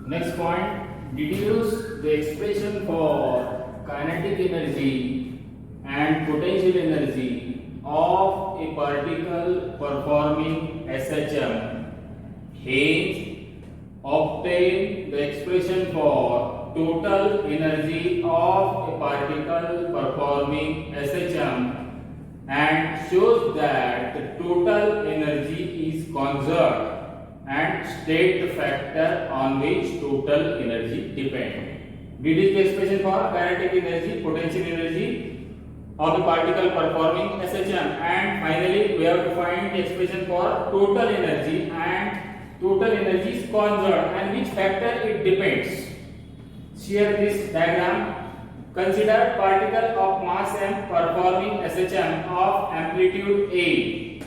Next point, deduce the expression for kinetic energy and potential energy of a particle performing SHM. Hence, obtain the expression for total energy of a particle performing SHM and shows that the total energy is conserved and state the factor on which total energy depends. Deduce the expression for kinetic energy, potential energy of a particle performing SHM, and finally we have to find the expression for total energy, and total energy is conserved and which factor it depends. Here this diagram. Consider particle of mass m performing SHM of amplitude A.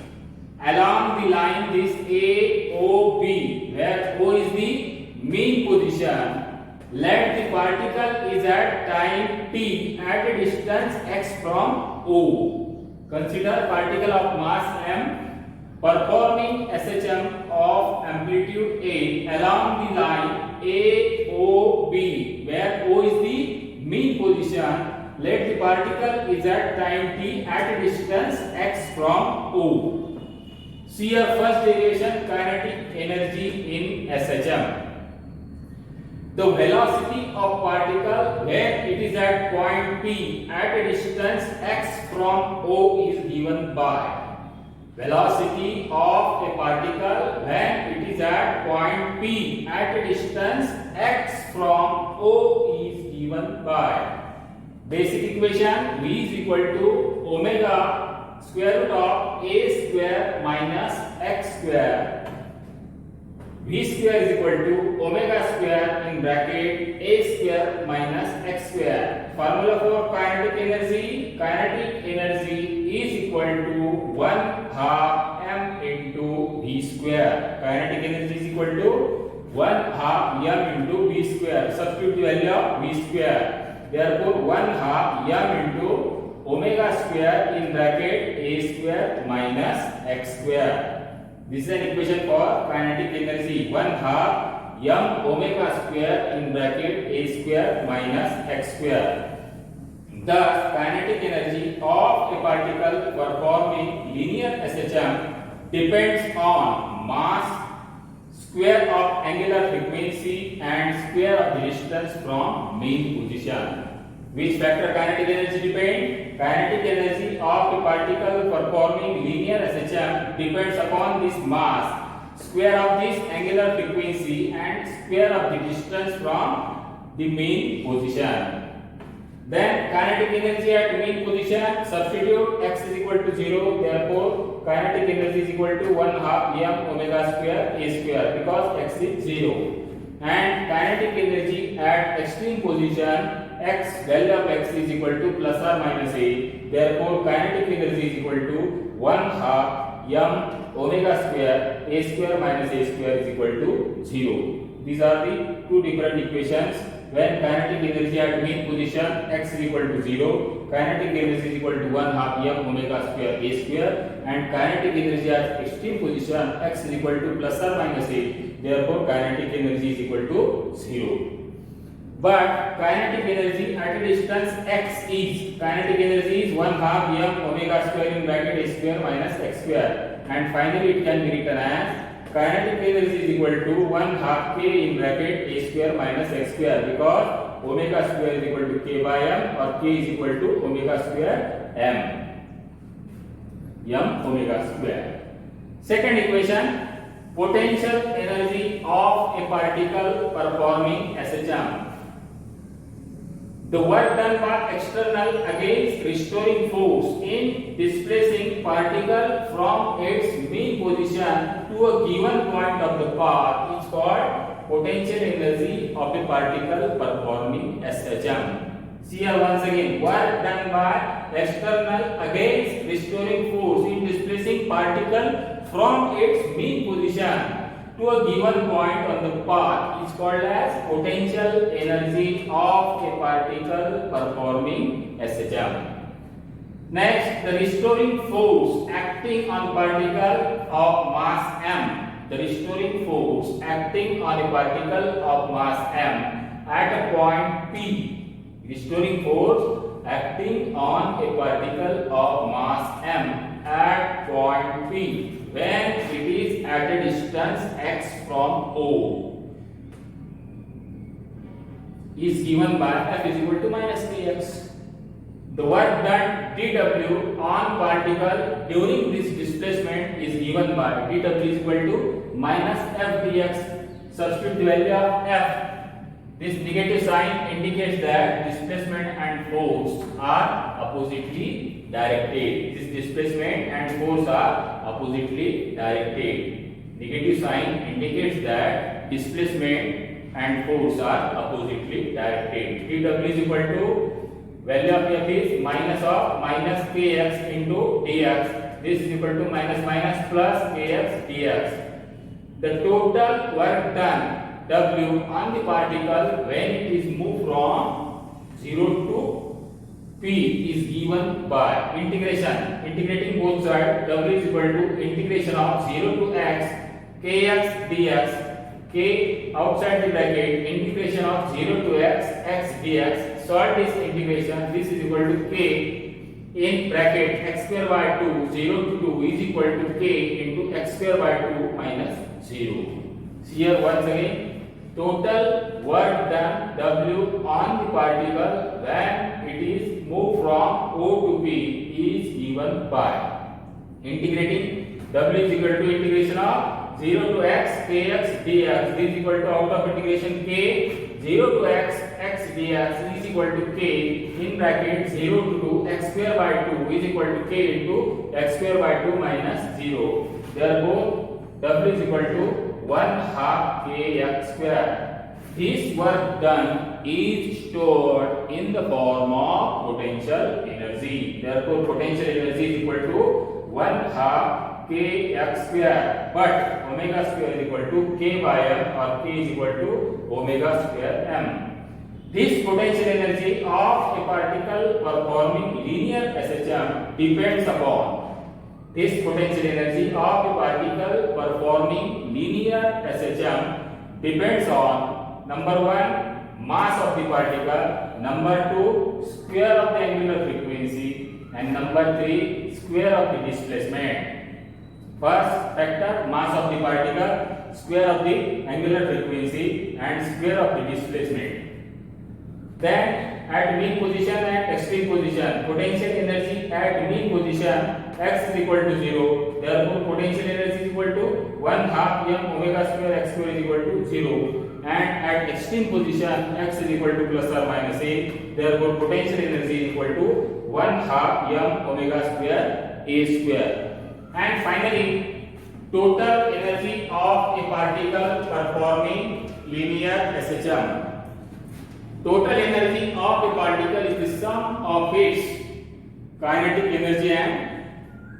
Along the line this AOB, where O is the mean position, let the particle is at time t at a distance x from O. Consider particle of mass m performing SHM of amplitude A along the line AOB, where O is the mean position. Let the particle is at time t at a distance x from O. See your first derivation, kinetic energy in SHM. The velocity of particle where it is at point P at a distance x from O is given by velocity of a particle when it is at point P at a distance x from O is given by basic equation V is equal to omega square root of a square minus x square. V square is equal to omega square in bracket a square minus x square. Formula for kinetic energy is equal to 1 half m into v square. Kinetic energy is equal to 1 half m into v square. Substitute the value of v square. Therefore 1 half m into omega square in bracket a square minus x square. This is an equation for kinetic energy. 1 half m omega square in bracket a square minus x square. Thus, kinetic energy of a particle performing linear SHM depends on mass, square of angular frequency, and square of the distance from mean position. Which factor kinetic energy depend? Kinetic energy of a particle performing linear SHM depends upon this mass, square of this angular frequency, and square of the distance from the mean position. Then kinetic energy at mean position, substitute x is equal to 0, therefore kinetic energy is equal to 1 half m omega square a square because x is 0. And kinetic energy at extreme position, x value of x is equal to plus or minus a, therefore kinetic energy is equal to 1 half m omega square a square minus a square is equal to 0. These are the two different equations. When kinetic energy at mean position x is equal to 0, kinetic energy is equal to 1 half m omega square a square, and kinetic energy at extreme position x is equal to plus or minus a, therefore kinetic energy is equal to 0. But kinetic energy at a distance x is, kinetic energy is 1 half m omega square in bracket a square minus x square, and finally it can be written as kinetic energy is equal to 1 half k in bracket a square minus x square, because omega square is equal to k by m, or k is equal to omega square m omega square. Second equation, potential energy of a particle performing SHM. The work done by external against restoring force in displacing particle from its mean position to a given point of the path is called potential energy of a particle performing SHM. See here once again, work done by external against restoring force in displacing particle from its mean position to a given point on the path is called as potential energy of a particle performing SHM. Next, the restoring force acting on particle of mass m the restoring force acting on a particle of mass m at a point P. Restoring force acting on a particle of mass m at point P when it is at a distance x from O is given by F is equal to minus kx. The work done dW on particle during this displacement is given by dW is equal to minus F dx. Substitute the value of F. This negative sign indicates that displacement and force are oppositely directed. This displacement and force are oppositely directed. Negative sign indicates that displacement and force are oppositely directed. dW is equal to value of F is minus of minus kx into dx. This is equal to minus minus plus kx dx. The total work done W on the particle when it is moved from 0 to P is given by integration. Integrating both sides, W is equal to integration of 0 to x kx dx. K outside the bracket, integration of 0 to x dx. Solve this integration. This is equal to k in bracket x square by 2 0 to 2 is equal to k into x square by 2 minus 0. Here once again, total work done W on the particle when it is moved from O to P is given by integrating. W is equal to integration of 0 to x kx dx. This is equal to out of integration k 0 to x dx is equal to k in bracket 0 to 2 x square by 2 is equal to k into x square by 2 minus 0. Therefore, W is equal to 1 half kx square. This work done is stored in the form of potential energy. Therefore, potential energy is equal to 1 half kx square, but omega square is equal to k by m or k is equal to omega square m. This potential energy of a particle performing linear SHM depends upon this potential energy of a particle performing linear SHM depends on number 1 mass of the particle, number 2 square of the angular frequency, and number 3 square of the displacement. First factor, mass of the particle, square of the angular frequency and square of the displacement. Then at mean position and extreme position, potential energy at mean position x is equal to 0. Therefore, potential energy is equal to 1 half m omega square x square is equal to 0. And at extreme position x is equal to plus or minus a. Therefore, potential energy is equal to 1 half m omega square a square. And finally, total energy of a particle performing linear SHM. Total energy of a particle is the sum of its kinetic energy and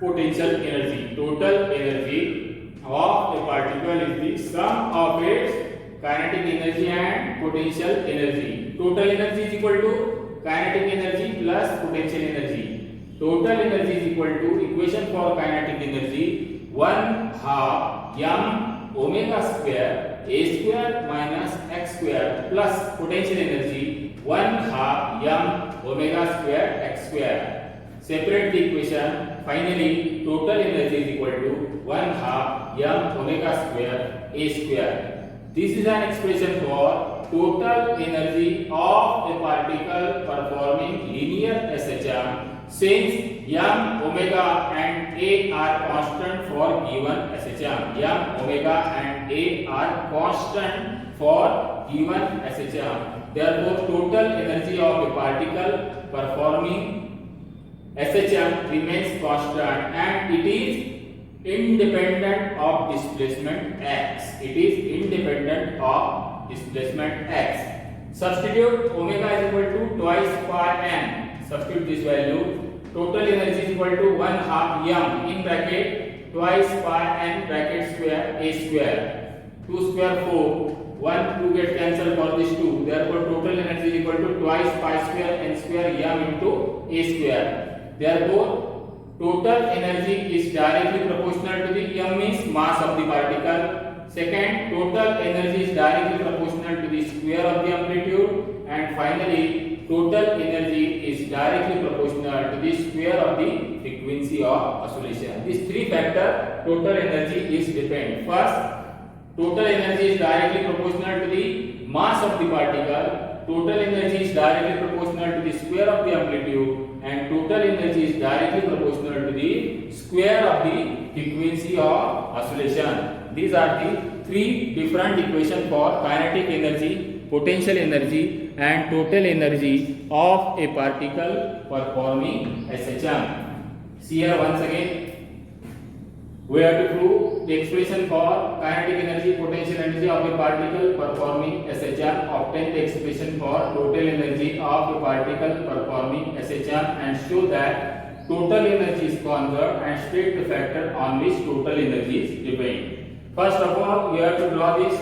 potential energy. Total energy of a particle is the sum of its kinetic energy and potential energy. Total energy is equal to kinetic energy plus potential energy. Total energy is equal to equation for kinetic energy 1 half m omega square a square minus x square plus potential energy 1 half m omega square x square. Separate the equation. Finally, total energy is equal to 1 half m omega square a square. This is an expression for total energy of a particle performing linear SHM since m, omega and a are constant for given SHM. M, omega and a are constant for given SHM. Therefore, total energy of a particle performing SHM remains constant and it is independent of displacement x. It is independent of displacement x. Substitute omega is equal to twice pi n. Substitute this value. Total energy is equal to 1 half m in bracket twice pi n bracket square a square. 2 square 4. 1 2 get cancelled for this 2. Therefore, total energy is equal to twice pi square n square m into a square. Therefore, total energy is directly proportional to the m means mass of the particle. Second, total energy is directly proportional to the square of the amplitude. And finally, total energy is directly proportional to the square of the frequency of oscillation. These three factors, total energy is depend. First, total energy is directly proportional to the mass of the particle. Total energy is directly proportional to the square of the amplitude, and total energy is directly proportional to the square of the frequency of oscillation. These are the three different equations for kinetic energy, potential energy and total energy of a particle performing SHM. See here once again, we have to prove the expression for kinetic energy, potential energy of a particle performing SHM, obtain the expression for total energy of a particle performing SHM, and show that total energy is conserved, and state the factor on which total energy is depend. First of all, we have to draw this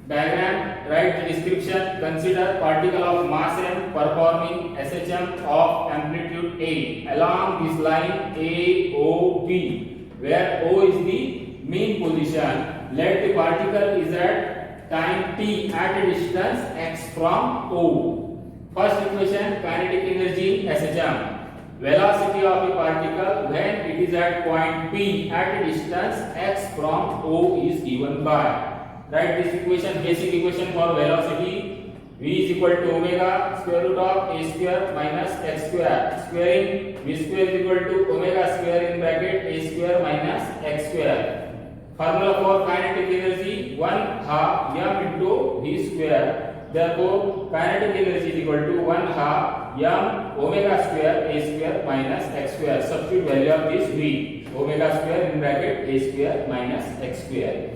diagram, write the description. Consider particle of mass m performing SHM of amplitude A along this line AOB, where O is the mean position. Let the particle is at time t at a distance x from O. First equation, kinetic energy SHM. Velocity of a particle when it is at point P at a distance x from O is given by. Write this equation, basic equation for velocity. V is equal to omega square root of a square minus x square. Squaring v square is equal to omega square in bracket a square minus x square. Formula for kinetic energy, 1/2 m into v square. Therefore, kinetic energy is equal to 1/2 m omega square a square minus x square. Substitute value of this v, omega square in bracket a square minus x square.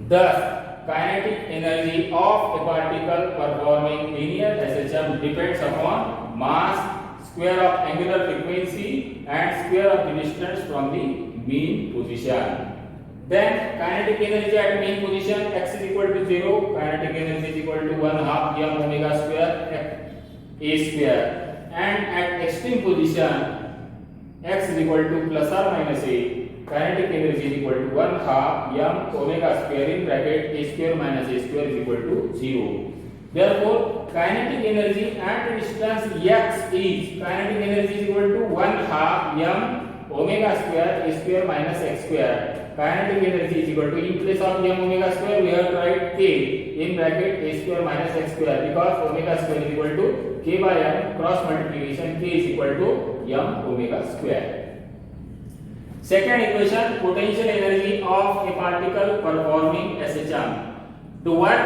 Thus, kinetic energy of a particle performing linear SHM depends upon mass, square of angular frequency and square of the distance from the mean position. Then kinetic energy at mean position x is equal to 0, kinetic energy is equal to 1/2 m omega square a square, and at extreme position x is equal to plus or minus a, kinetic energy is equal to 1/2 m omega square in bracket a square minus a square is equal to 0. Therefore, kinetic energy at distance x is, kinetic energy is equal to 1/2 m omega square a square minus x square. Kinetic energy is equal to, in place of m omega square we have to write k in bracket a square minus x square, because omega square is equal to k by m, cross multiplication k is equal to m omega square. Second equation, potential energy of a particle performing SHM. The work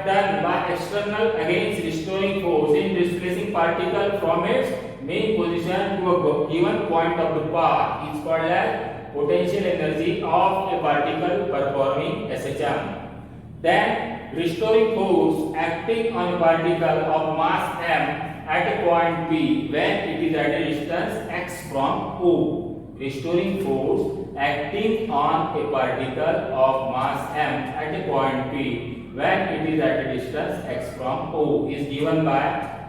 done by external against restoring force in displacing particle from its main position to a given point of the path is called as potential energy of a particle performing SHM. Then, restoring force acting on a particle of mass m at a point P when it is at a distance x from O. Restoring force acting on a particle of mass m at a point P when it is at a distance x from O is given by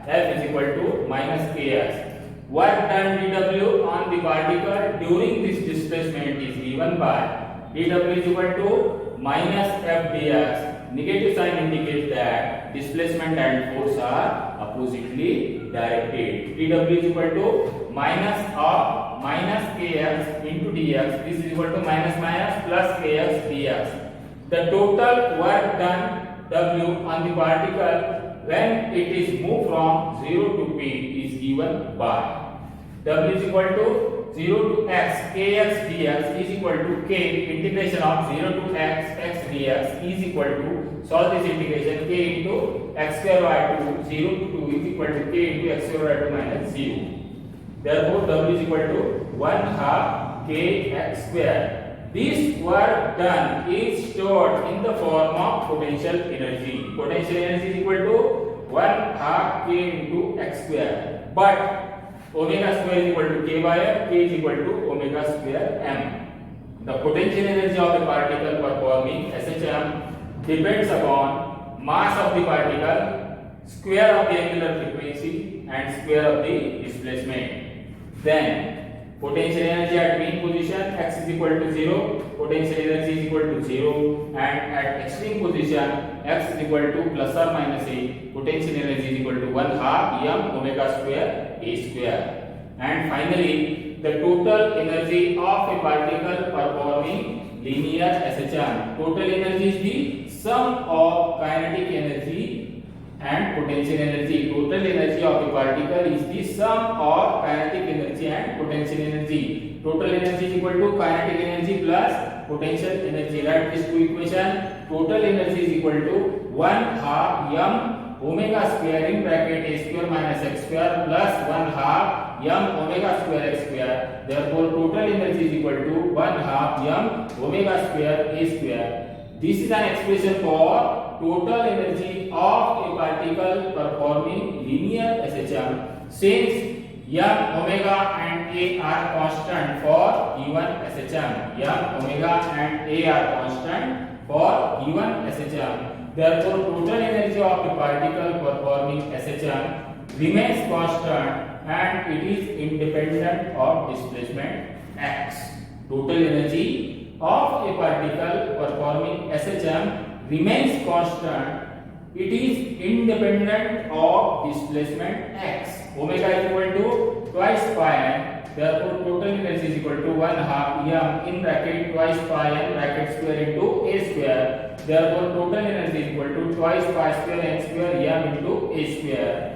F is equal to minus Ks. Work done dW on the particle during this displacement is given by dW is equal to minus F dx. Negative sign indicates that displacement and force are oppositely directed. dW is equal to minus of minus kx into dx. This is equal to minus minus plus kx dx. The total work done W on the particle when it is moved from 0 to P is given by W is equal to 0 to x, kx dx is equal to k integration of 0 to x dx is equal to, solve this integration, k into x square y to 0 to 2 is equal to k into x square y to minus 0. Therefore, W is equal to 1/2 kx square. This work done is stored in the form of potential energy. Potential energy is equal to 1/2 k into x square. But omega square is equal to k by m, k is equal to omega square m. The potential energy of a particle performing SHM depends upon mass of the particle, square of the angular frequency and square of the displacement. Then potential energy at mean position x is equal to 0, potential energy is equal to 0, and at extreme position x is equal to plus or minus a, potential energy is equal to 1 half m omega square a square. And finally, the total energy of a particle performing linear SHM. Total energy is the sum of kinetic energy and potential energy. Total energy of a particle is the sum of kinetic energy and potential energy. Total energy is equal to kinetic energy plus potential energy. Write these two equations. Total energy is equal to 1 half m omega square in bracket a square minus x square plus 1 half m omega square x square. Therefore, total energy is equal to 1 half m omega square a square. This is an expression for total energy of a particle performing linear SHM. Since m omega and a are constant for given SHM, m omega and a are constant for given SHM. Therefore, total energy of a particle performing SHM remains constant and it is independent of displacement x. Total energy of a particle performing SHM remains constant. It is independent of displacement x. Omega is equal to twice pi n. Therefore, total energy is equal to 1 half m in bracket twice pi n bracket square into a square. Therefore, total energy is equal to twice pi square n square m into a square.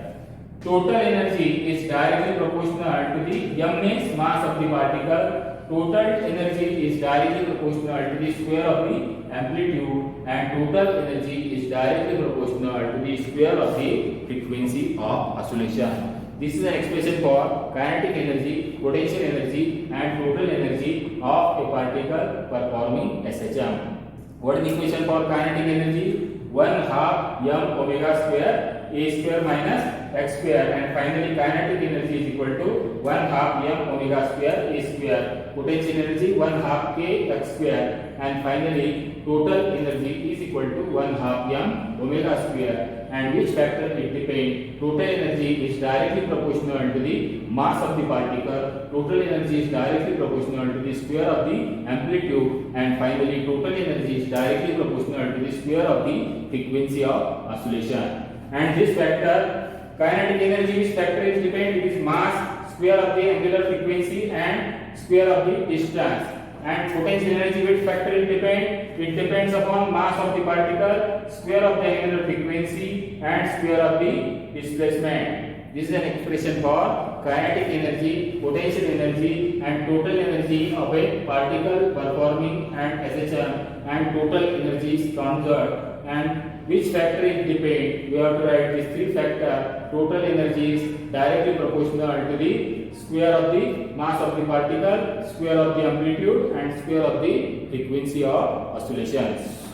Total energy is directly proportional to the m means mass of the particle. Total energy is directly proportional to the square of the amplitude, and total energy is directly proportional to the square of the frequency of oscillation. This is an expression for kinetic energy, potential energy, and total energy of a particle performing SHM. What is the equation for kinetic energy? 1 half m omega square a square minus x square, and finally kinetic energy is equal to 1 half m omega square a square. Potential energy 1 half k x square, and finally total energy is equal to 1 half m omega square. And which factor it depends? Total energy is directly proportional to the mass of the particle. Total energy is directly proportional to the square of the amplitude, and finally total energy is directly proportional to the square of the frequency of oscillation. And this factor, kinetic energy, which factor is depend? It is mass, square of the angular frequency, and square of the distance. And potential energy, which factor it depend? It depends upon mass of the particle, square of the angular frequency, and square of the displacement. This is an expression for kinetic energy, potential energy, and total energy of a particle performing an SHM, and total energy is conserved. And which factor it depend? We have to write these three factors. Total energy is directly proportional to the square of the mass of the particle, square of the amplitude, and square of the frequency of oscillations.